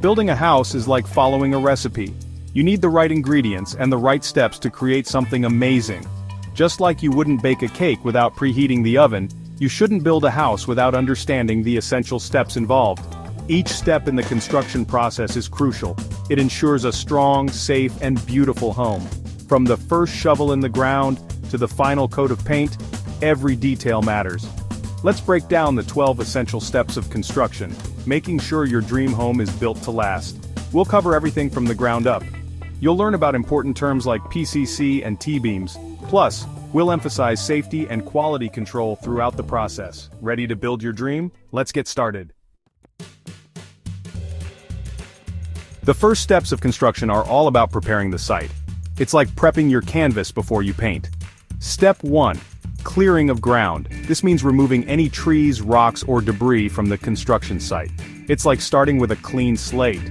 Building a house is like following a recipe. You need the right ingredients and the right steps to create something amazing. Just like you wouldn't bake a cake without preheating the oven, you shouldn't build a house without understanding the essential steps involved. Each step in the construction process is crucial. It ensures a strong, safe, and beautiful home. From the first shovel in the ground to the final coat of paint, every detail matters. Let's break down the 12 essential steps of construction, making sure your dream home is built to last. We'll cover everything from the ground up. You'll learn about important terms like PCC and T-beams. Plus, we'll emphasize safety and quality control throughout the process. Ready to build your dream? Let's get started. The first steps of construction are all about preparing the site. It's like prepping your canvas before you paint. Step 1. Clearing of ground. This means removing any trees, rocks, or debris from the construction site. It's like starting with a clean slate.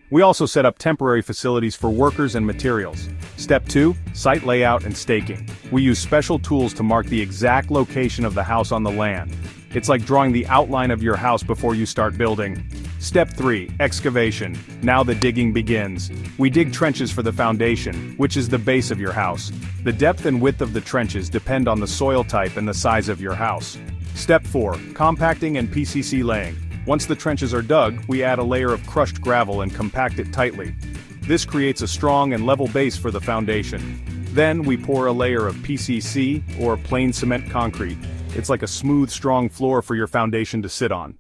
We also set up temporary facilities for workers and materials. Step 2. Site layout and staking. We use special tools to mark the exact location of the house on the land. It's like drawing the outline of your house before you start building. Step 3. Excavation. Now the digging begins. We dig trenches for the foundation, which is the base of your house. The depth and width of the trenches depend on the soil type and the size of your house. Step 4. Compacting and PCC laying. Once the trenches are dug, we add a layer of crushed gravel and compact it tightly. This creates a strong and level base for the foundation. Then we pour a layer of PCC, or plain cement concrete. It's like a smooth, strong floor for your foundation to sit on.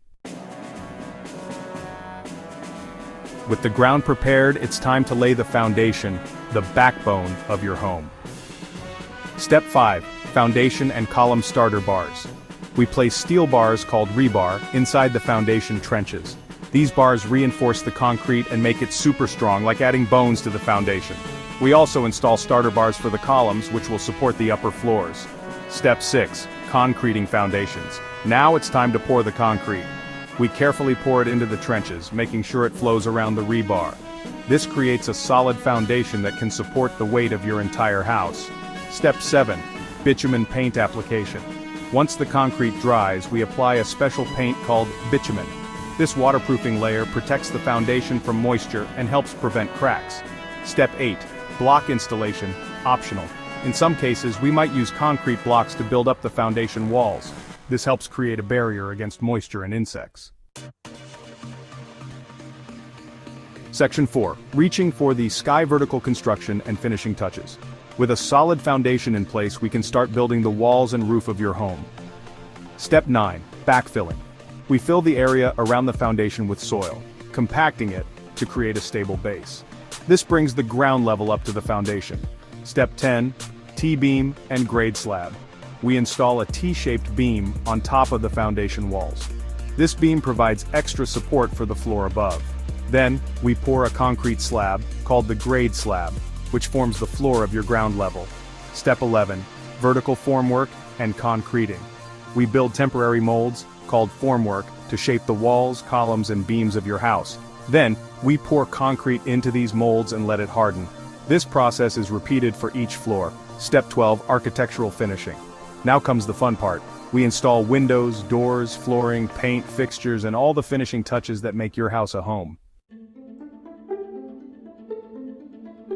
With the ground prepared, it's time to lay the foundation, the backbone of your home. Step 5. Foundation and column starter bars. We place steel bars called rebar inside the foundation trenches. These bars reinforce the concrete and make it super strong, like adding bones to the foundation. We also install starter bars for the columns, which will support the upper floors. Step 6. Concreting foundations. Now it's time to pour the concrete. We carefully pour it into the trenches, making sure it flows around the rebar. This creates a solid foundation that can support the weight of your entire house. Step 7. Bitumen paint application. Once the concrete dries, we apply a special paint called bitumen. This waterproofing layer protects the foundation from moisture and helps prevent cracks. Step 8. Block installation, optional. In some cases, we might use concrete blocks to build up the foundation walls. This helps create a barrier against moisture and insects. Section 4. Reaching for the sky vertical construction and finishing touches. With a solid foundation in place, we can start building the walls and roof of your home. Step 9. Backfilling. We fill the area around the foundation with soil, compacting it to create a stable base. This brings the ground level up to the foundation. Step 10. T-beam and grade slab. We install a T-shaped beam on top of the foundation walls. This beam provides extra support for the floor above. Then, we pour a concrete slab, called the grade slab, which forms the floor of your ground level. Step 11. Vertical formwork and concreting. We build temporary molds, called formwork, to shape the walls, columns, and beams of your house. Then, we pour concrete into these molds and let it harden. This process is repeated for each floor. Step 12. Architectural finishing. Now comes the fun part. We install windows, doors, flooring, paint, fixtures, and all the finishing touches that make your house a home.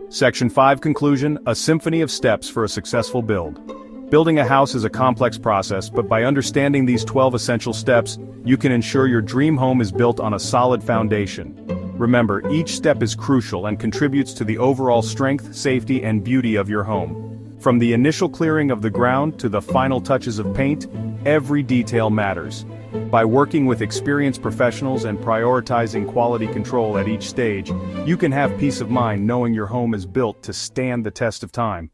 Section 5. Conclusion, a symphony of steps for a successful build. Building a house is a complex process, but by understanding these 12 essential steps, you can ensure your dream home is built on a solid foundation. Remember, each step is crucial and contributes to the overall strength, safety, and beauty of your home. From the initial clearing of the ground to the final touches of paint, every detail matters. By working with experienced professionals and prioritizing quality control at each stage, you can have peace of mind knowing your home is built to stand the test of time.